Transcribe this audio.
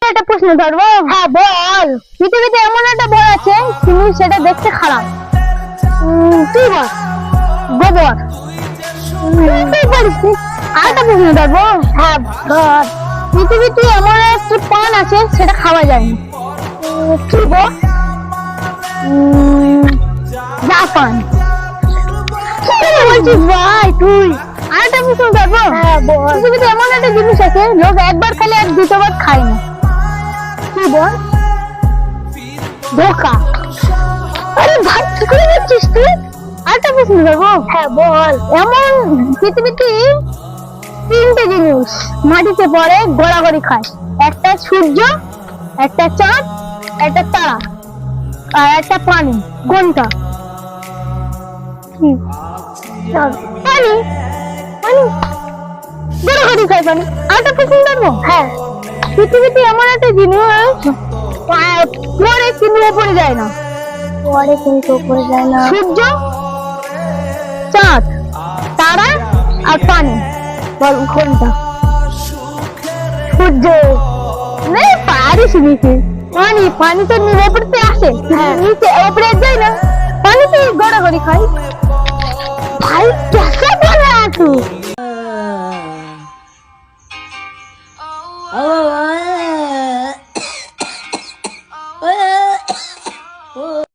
একটা প্রশ্ন ধরবো। হ্যাঁ বল। পৃথিবীতে এমন একটা বই আছে কিন্তু সেটা দেখতে খারাপ। তুই বল। গোবর। তুই বলিস। আরেকটা প্রশ্ন ধরবো। হ্যাঁ ধর। পৃথিবীতে এমন একটি পান আছে সেটা খাওয়া যায় না। কি বল? জাপান। বলছিস ভাই তুই? আরেকটা প্রশ্ন ধরবো। হ্যাঁ বল। পৃথিবীতে এমন একটা জিনিস আছে লোক একবার খেলে আর দ্বিতীয়বার খায় না। কি বল? ধোকা। আরে ভাই কি করে যাচ্ছিস তুই? আরেকটা প্রশ্ন ধরবো। হ্যাঁ বল। এমন পৃথিবীতে তিনটে জিনিস মাটিতে পড়ে গড়াগড়ি খায়, একটা সূর্য, একটা চাঁদ, একটা তারা, আর একটা পানি। কোনটা? পানি। পানি গড়াগড়ি খায় পানি। আরেকটা প্রশ্ন ধরবো। হ্যাঁ। পৃথিবীতে এমন একটা জিনিস পরে কিন্তু উপরে যায় না। পরে কিন্তু উপরে যায় না। সূর্য, চাঁদ, তারা আর পানি। বল কোনটা? সূর্য। পারিস নিচে পানি। পানি তো উপরে আসে, নিচে উপরে যায় না। পানি তো গড়াগড়ি খাই। ভাই কেসে বলে তুই?